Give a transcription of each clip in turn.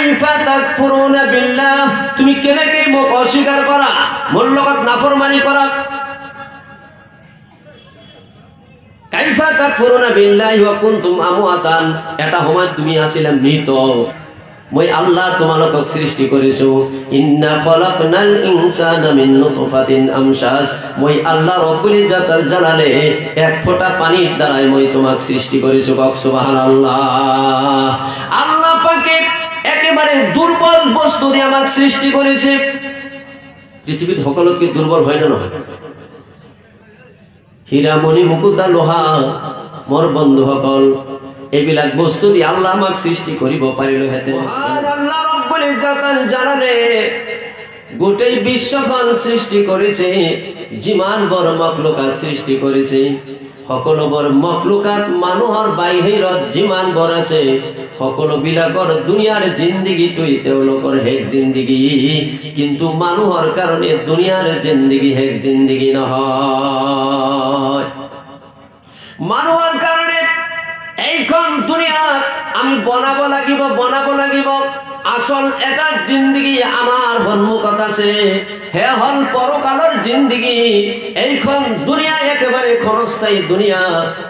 কাইফা তাকফুরুনা বিল্লাহ, তুমি কেনকে মোক অস্বীকার করা, মোর লগত নাফরমানি করা। কাইফা তাকফুরুনা বিল্লাহি ওয়া কুনতুম আমওয়াতান, এটা সময় তুমি আছিলা মৃত, মই আল্লাহ তোমালোকক সৃষ্টি করেছো। ইন্না খলাকনাল ইনসানা মিন নুতফাতিন আমশাজ, মই আল্লাহ রব্বুল ইজ্জাতুল জালালে এক ফোঁটা পানির দ্বারাই মই তোমাক সৃষ্টি করেছো। সুবহানাল্লাহ। আল্লাহ পাকে একেবারে দুর্বল বস্তু দিয়ে আমাকে সৃষ্টি করেছে। পৃথিবীর সকলকে দুর্বল হয় না নহয়? হীরামণি মুকুতা লোহা মোর বন্ধু সকল, এইবিলাক বস্তু দিয়ে আল্লাহ আমাক সৃষ্টি করিব পারিল হেতে। মহান আল্লাহ রব্বুল ইজ্জাতুল জালালে গোটেই বিশ্বখন সৃষ্টি করেছে, যিমান বড় মখলুকাত সৃষ্টি করেছে, সকলো বড় মখলুকাত মানুহৰ বাহিৰত যিমান বড় আছে, সকলো বিলাকৰ দুনিয়াৰ জিন্দগীটোই তেওঁলোকৰ হেক জিন্দগী, কিন্তু মানুহৰ কাৰণে দুনিয়াৰ জিন্দগী হেক জিন্দগী নহয়। মানুহৰ কাৰণে এইখন দুনিয়াত আমি বনাব লাগিব। আসল এটা জিন্দগি আমার সন্মুখত আছে, হে হল পরকালের জিন্দগি। এইখন দুনিয়া একেবারে ক্ষণস্থায়ী দুনিয়া,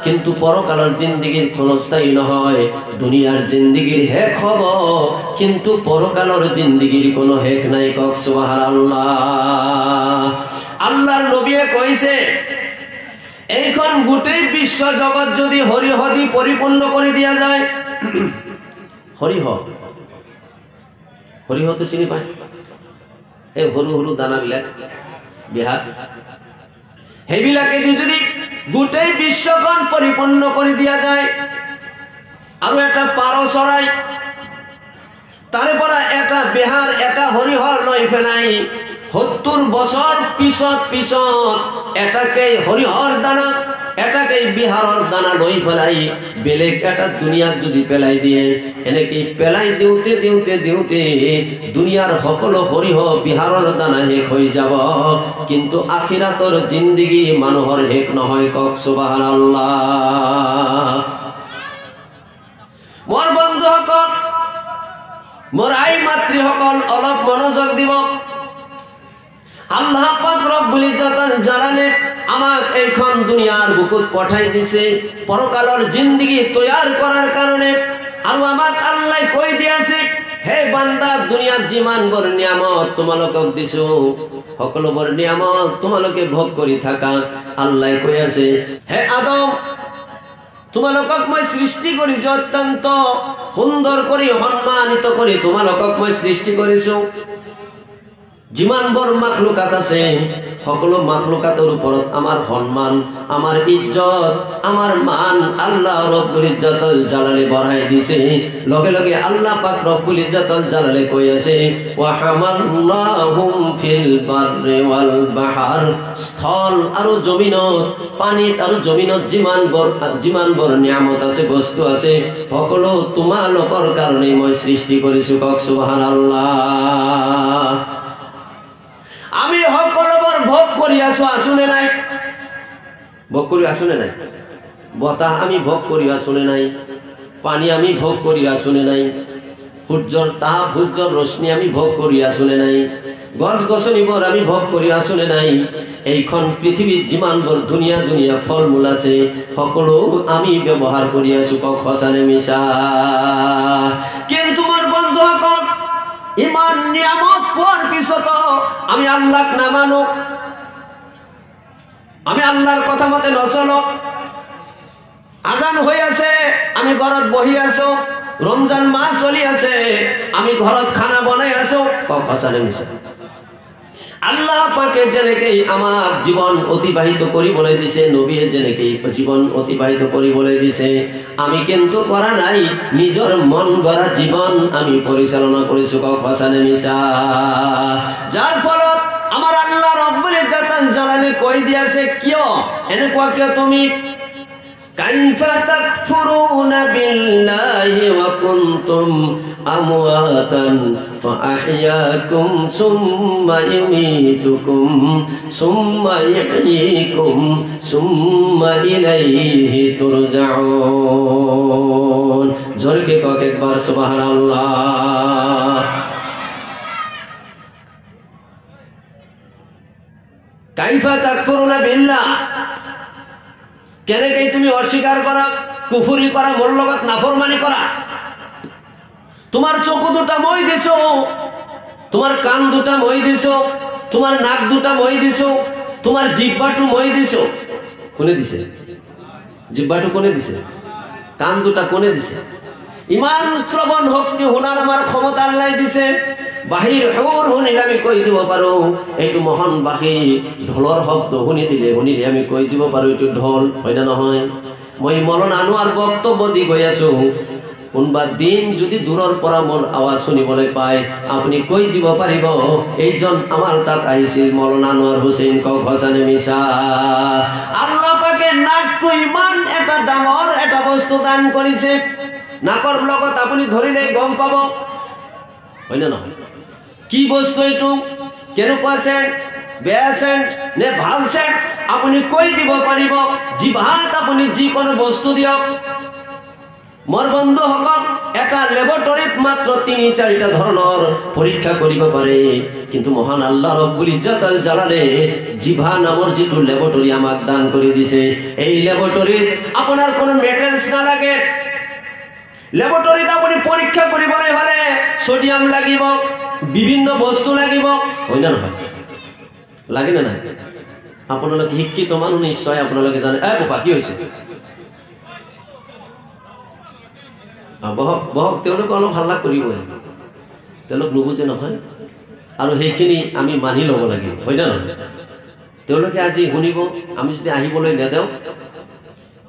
কিন্তু পরকালের জিন্দগির ক্ষণস্থায়ী নহয়। দুনিয়ার জিন্দগির হেক হব, কিন্তু পরকালের জিন্দগির কোনো হেক নাই। কক সুবহানাল্লাহ। আল্লাহর নবীয়ে কইছে, এইখন গোটেই বিশ্ব জগৎ যদি হরিহদি পরিপূর্ণ করে দিয়া যায়, হরিহ তো চিনি পায়, এই সৰু সৰু দানাবিলাক বিহার, সেইবিলাকে দি যদি গোটেই বিশ্বখন পরিপূর্ণ করে দিয়া যায়, আৰু এটা পাৰ চৰাই, তাৰে পৰা এটা বিহার এটা হরিহর লৈ ফেলাই 70 বছর পিছত এটাকে হরিহর দানা এটাকে বিহারের দানা লই ফেলাই বেলেগ এটা দুনিয়াত যদি পেলাই দিয়ে, এনেকে পেলাই দিওতে দুনিয়ার সকলো হরিহ বিহারের দানা শেষ হয়ে যাব, কিন্তু আখিরাতর জিন্দগি মানুহৰ শেষ নহয়। কক সুবহানাল্লাহ। মোর বন্ধু সকল, মোর আই মাতৃ সকল, অলপ মনোযোগ দিব। আল্লাহ পাক রব্বুল ইজ্জাতুল জালালে আমাক এইখন দুনিয়ার বুকুত পঠাই দিছে পরকালের জিন্দগি তৈয়ার করার কারণে। আর আমাক আল্লাহ কই দিয়েছে, হে বান্দা, দুনিয়ার যিমান বড় নিয়ামত তোমালোকক দিছো, সকলো বড় নিয়ামত তোমালোকে ভোগ করি থাকা। আল্লাহ কই আছে, হে আদম, তোমালোকক মই সৃষ্টি করিছি, অত্যন্ত সুন্দর করে সম্মানিত করে তোমালোকক মই সৃষ্টি করিছো। যিমান বড় মাখলুকাত আছে, সকলো মাখলুকাতের উপরত আমার সম্মান, আমার ইজ্জত, আমার মান আল্লাহ রব্বুল ইজ্জাতুল জালালে বড়াই দিছে। লগে লগে আল্লাহ পাক রব্বুল ইজ্জাতুল জালালে কই আছে, ওয়া হামাল্লাহুম ফিল বাররি ওয়াল বাহর, স্থল আর জমিনত, পানিত আর জমিনত যিমান বড় নিয়ামত আছে, বস্তু আছে, সকলো তোমালোকৰ কারণে মই সৃষ্টি করিছো। কক সুবহানাল্লাহ। আমি সকলবার ভোগ করি আসুনে নাই, ভোগ করি আসুনে নাই, বতাহ আমি ভোগ করি আসুনে নাই, পানি আমি ভোগ করি আসুনে নাই, সূর্যর তাপ সূর্যর রশ্মি আমি ভোগ করি আসুনে নাই, গছ গছনিবোৰ আমি ভোগ করি আসুনে নাই। এইখন পৃথিবীর যিমান বৰ দুনিয়া ফল মূল আছে, সকলো আমি ব্যবহার করি আছো। কক সঁচানে মিছা? কিন্তু আমার বন্ধু সকল, ইমান নিয়ামত পাওয়ার পিছত আমি আল্লাহক না মানো, আমি আল্লাহর কথা মতে নচলো। আজান হয়ে আছে, আমি ঘরত বহি আছো, রমজান মাস চলি আছে, আমি ঘরত খানা বনাই আছো। আল্লাহ পাকে যেনেকেই আমার জীবন অতিবাহিত করি বলে দিছে, নবী যেনেকেই জীবন অতিবাহিত করি বলে দিছে, আমি কিন্তু করা নাই। নিজের মন গড়া জীবন আমি পরিচালনা করেছি। কখসানে মিশা, যার ফলত আমার আল্লাহ রব্বুল ইজ্জাতুল জালালে কই দিয়েছে, কিয় এনেকুৱা কিয় তুমি কাইফা তাকফুরুনা বিল্লাহি ওয়া কুনতুম আমওয়াতান ফাআহইয়াকুম সুম্মা ইউমীতুকুম সুম্মা ইহয়ীকুম সুম্মা ইলাইহি তুরজাউন। জোরে কক একবার সুবহানাল্লাহ। কাইফা তাকফুরুনা বিল্লাহ, কেন তুমি অস্বীকার করা, কুফরি করা, মোল্লগত নাফরমানি করা? তোমার চোখ দুটা মই দিছো, তোমার কান দুটা মই দিছো, তোমার নাক দুটা মই দিছো, তোমার জিহ্বাটু মই দিছো। কোনে দিছে? জিহ্বাটু কোনে দিছে? কান দুটা কোনে দিছে? ইমান শ্রবণ শক্তি শুনার আমার ক্ষমতা আল্লাহ দিছে। বাহির হুর শুনিলে আমি কই দিব পারো এইটো মহান বাঁশী, ঢোলৰ শব্দ শুনিলে আমি কই দিব পারো এইটো ঢোল, হয় না নহয়? মই মৌলানা আনোয়ার বক্তব্য দি গৈ আছো, কোনবা দিন যদি দূৰৰ পৰা মোৰ আৱাজ শুনিবলৈ পায় আপুনি কৈ দিব পাৰিব এইজন আমাৰ তাত আহিছিল মৌলানা আনোয়ার হুসেইন, কক হসানে মিছা? আল্লাহ পাকে নাকটো ইমান এটা ডাঙৰ এটা বস্তু দান কৰিছে, নাকৰ লগত আপুনি ধৰিলে গম পাব, হয় না নহয়? কি বস্তু এইটো, কেনেকুৱা সেন্ট, বেয়া সেন্ট নে ভাল সেন্ট আপুনি কৈ দিব পাৰিব। জিভাত আপুনি যিকোনো বস্তু দিয়ক। মোৰ বন্ধুসকল, এটা লেবৰেটৰীত মাত্ৰ ৩-৪টা ধৰণৰ পৰীক্ষা কৰিব পাৰে, কিন্তু মহান আল্লাহ ৰব্বুল ইজ্জত আল জালালে জিভা নামৰ যিটো লেবৰেটৰী আমাক দান কৰি দিছে, এই লেবৰেটৰীত আপোনাৰ কোনো মেটেলছ নালাগে। লেবৰেটৰীত আপুনি পৰীক্ষা কৰিবলৈ হলে সোডিয়াম লাগিব, বিভিন্ন বস্তু লাগিব, হয় না নহয়? লাগে না নাই? আপোনালোকে শিক্ষিত মানুহ নিশ্চয় আপোনালোকে জানে। বাবা কি হৈছে? বহক বহক, তেওঁলোকে অলপ হাল্লা কৰিবই, তেওঁলোক নুবুজে নহয়, আৰু সেইখিনি আমি মানি ল'ব লাগিব, হয় না নহয়? তেওঁলোকে আজি শুনিব, আমি যদি আহিবলৈ নেদেওঁ,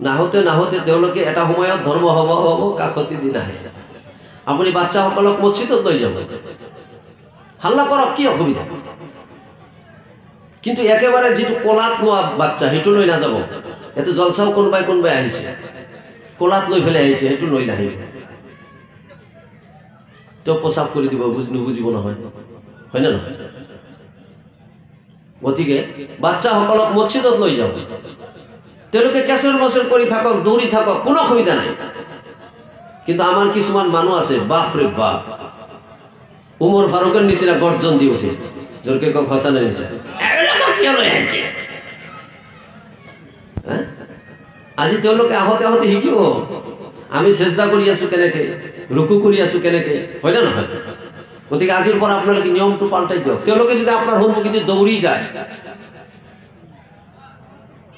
নাহোতে নাহোতে তেওঁলোকে এটা সময়ত ধৰ্ম হ'ব হ'ব কাকতি দিন আহে। আপুনি বাচ্চাসকলক মছজিদত লৈ যাব, হাল্লা কৰক, কি অসুবিধা? কিন্তু একেবাৰে যিটো কলাত লোৱা বাচ্চা সেইটো লৈ নাযাব। এইটো জলচাও কোনোবাই কোনোবাই আহিছে, কলাত লৈ পেলাই আহিছে, সেইটো লৈ নাহিব, তেওঁ প্ৰচাৰ কৰি দিব, নুবুজিব নহয়, হয় না নহয়? গতিকে বাচ্চাসকলক মছজিদত লৈ যাব, তেওঁলোকে কেঁচৰ বছৰ কৰি থাকক, দৌৰি থাকক, কোনো অসুবিধা নাই। কিন্তু আমাৰ কিছুমান মানুহ আছে, বাপৰে বাপ, উমৰ ফাৰুকৰ নিচিনা গৰ্জন দি উঠে, জোৰকে কক হসানে নিচা, আজি তেওঁলোকে আহোঁতে আহোঁতে শিকিব আমি চেষ্টা কৰি আছো কেনেকে, ৰুকু কৰি আছো কেনেকে, হয় না নহয়? গতিকে আজিৰ পৰা আপোনালোকে নিয়মটো পাল্টাই দিয়ক। তেওঁলোকে যদি আপোনাৰ সন্মুখেদি দৌৰি যায়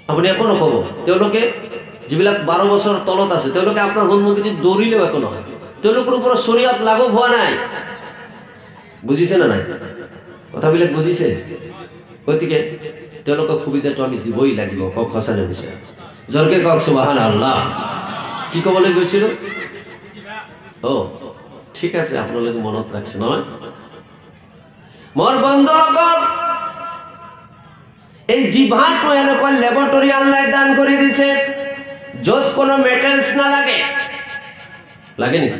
আপুনি একো নকব। তেওঁলোকে যিবিলাক 12 বছৰ তলত আছে তেওঁলোকে আপোনাৰ সন্মুখেদি দৌৰিলেও একো নহয়, তেওঁলোকৰ ওপৰত শৰীয়ত লাগু হোৱা নাই। বুজিছে না নাই? কথাবিলাক বুজিছে? গতিকে তেওঁলোকক সুবিধাটো আমি দিবই লাগিব, কক হসানে মিছা? জোৰকে কক সুবহানাল্লাহ। কি ক'বলৈ গৈছিল? ঠিক আছে, আপোনালোকে মনত ৰাখছে নহয়? মোৰ বন্ধুসকল, এই জিভাটো এনেকুৱা লেবৰেটৰী আল্লাহ দান কৰি দিছে য'ত কোনো মেটেলছ নালাগে। লাগে নেকি?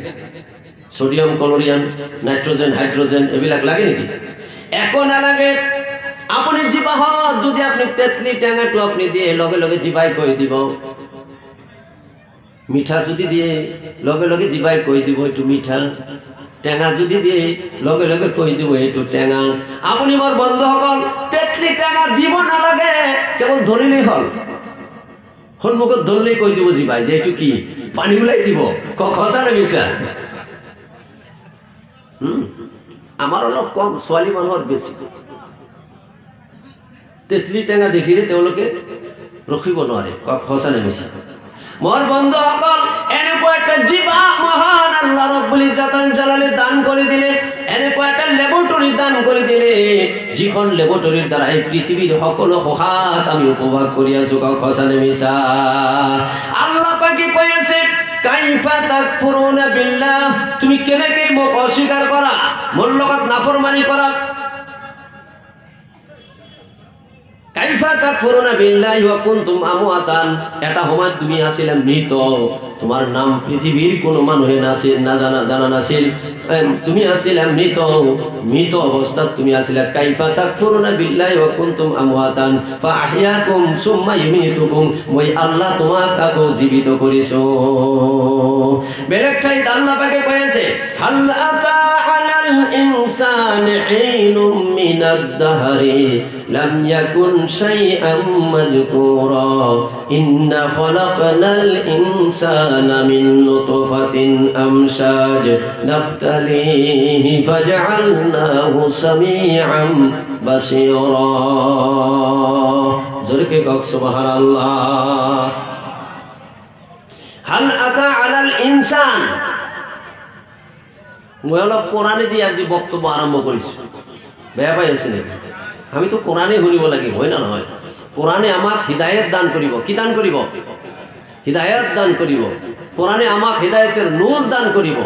সোডিয়াম, ক্লোৰিন, নাইট্ৰজেন, হাইড্ৰজেন এইবিলাক লাগে নেকি? একো নালাগে। আপুনি জিভাত যদি আপনি তেতলি টেঙাটো আপনি দিয়ে লগে লগে জিভাই কৈ দিব, মিঠা যদি দিয়ে লগে লগে জিভাই কৈ দিব এইটো মিঠা, টেঙা যদি দিয়ে লগে লগে কৈ দিব এইটো টেঙা। আপুনি মোৰ বন্ধুসকল তেতলি টেঙা দিব নালাগে, কেৱল ধৰিলেই হ'ল, সন্মুখত ধৰিলেই কৈ দিব জিভাই যে এইটো কি, পানী ওলাই দিব। কক হসানে মিছা? আমাৰ অলপ কম, ছোৱালী মানুহৰ বেছি। তেতলি টেঙা দেখিলে তেওঁলোকে ৰখিব নোৱাৰে। কক হসানে মিছা? মোৰ বন্ধুসকল, এনেকুৱা একটা জিভা মহান আল্লাহ ৰব্বুল ইজ্জত আল জালালে দান কৰি দিলে, এনেকুৱা এটা লেবৰেটৰী দান কৰি দিলে যিখন লেবৰেটৰীৰ দ্বাৰা এই পৃথিৱীৰ সকলো সহাত আমি উপভোগ কৰি আছো। কক হসানে মিছা? আল্লাহ পাকে কৈ আছে কাইফা তাকফুরুনা বিল্লাহ, তুমি কেনেকৈ মোক অস্বীকাৰ কৰা, মোৰ লগত নাফরমানি কৰা। কাইফা কাইফা তাকফুরুনা বিল্লাহি ওয়া কুনতুম আমওয়াতান, এটা সময় তুমি আছিলা মৃত, তোমার নাম পৃথিবীর কোন মানুষে না জানা নাছিল, তুমি আছিলা মৃত, মৃত অবস্থা তুমি আছিলা। কাইফা তাকফুরুনা বিল্লাহি ওয়া কুনতুম আমওয়াতান ফাআহইয়াকুম সুম্মা ইউমীতুকুম, মই আল্লাহ তোমাকে আকৌ জীবিত করিছো। বেলেগটাই আল্লাহ পাকে কয়েছে হাল আতা আলাল ইনসানি ঈনুম মিনাদ দাহরি লাম ইয়াকুন শাইআম মাযকুরা ইন্না খালাকনাল ইনসানা মিন নুতফাতিন আমশাজ নাফতালিহি ফাজআলনাহু সামিআন বাসীরা। জোরে কে কও সুবহানাল্লাহ। হাল আতা আলাল ইনসান, মই অলপ কোরআনে দিয়ে আজি বক্তব্য আরম্ভ করিছো, বেয়া পাই আছে নাকি? আমি তো কোরআনে শুনিব লাগিব, হয় না নহয়? কোরআনে আমাক হিদায়ত দান করিব। কি দান করিব? হিদায়ত দান করিব। কোরআনে আমাক হিদায়তের নূর দান করিব।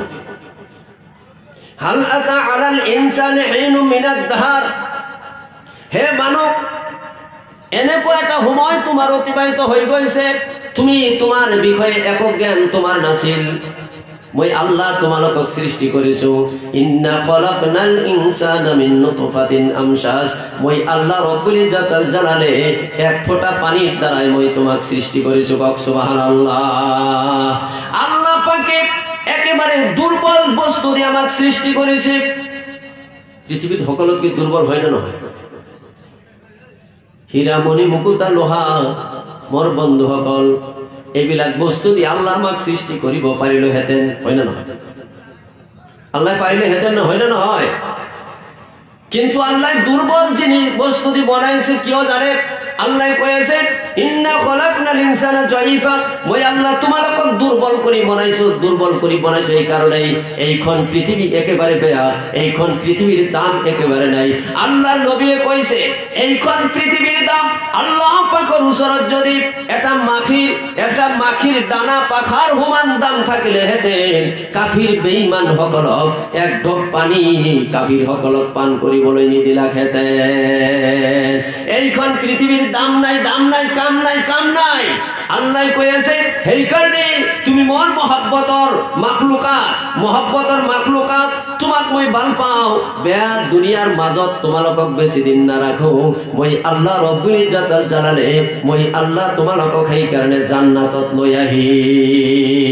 হাল আতা আলাল ইনসানি হিনুম মিনাদ দাহর, হে মানব, এনেকুৱা এটা সময় তোমাৰ অতিবাহিত হৈ গৈছে, তুমি তোমার বিষয়ে একক জ্ঞান তোমার নাছিল, মই আল্লাহ তোমালোকক সৃষ্টি করিছো। ইন্না খলাকনাল ইনসানা মিন নুতফাতিন আমশাজ, মই আল্লাহ রব্বুল জাতাল জালালে এক ফোঁটা পানির দ্বারাই মই তোমাক সৃষ্টি করিছো। কক সুবহানাল্লাহ। আল্লাহ পাকে একেবারে দুর্বল বস্তু দিয়ে আমাক সৃষ্টি করেছে। পৃথিবীত সকলতকে দুর্বল হয় না নহয়? হীরামণি মুকুতা লোহা মোর বন্ধু সকল, এইবিলাক বস্তু দিয়ে আল্লাহ আমাক সৃষ্টি করিব পাৰিলে হেতেন, হয় না নহয়? আল্লাহ পাৰিলে হেতেন না, হয় না নহয়? কিন্তু আল্লাহ দুর্বল জিনিস বস্তু দিয়ে বানাইছে, কিয় জানে? আল্লাহ কয়েছে ইন্না খলাকনাল ইনসানা যায়ীফা, মই আল্লাহ তোমালোকক দুর্বল করে বানাইছো, দুর্বল করে বানাইছো। এই কারণে এইখন পৃথিবী একেবারে বেয়া, এইখন পৃথিবীর দাম একেবারে নাই। আল্লাহর নবী কইছে এইখন পৃথিবীর দাম আল্লাহ পাকের ওচৰত যদি একটা মাখির দানা পাখার সমান দাম থাকিলে হেতেন কাফির বেঈমান সকলক এক ঢোক পানী কাফির সকলক পান কৰিবলৈ নিদিলাক হেতেন। এইখন পৃথিবীর দাম নাই, দাম নাই, কাম নাই, কাম নাই। আল্লাহ কয়েছে সেই কারণে তুমি মোর মহব্বতর মাখলুকাত তোমাক মই ভাল পাও, বেয়া দুনিয়ার মাজত তোমালোকক বেশি দিন না রাখো। মই আল্লাহ রব্বুল জাতাল জালালে মই আল্লাহ তোমালোকক সেই কারণে জান্নাতত লৈ আহিম।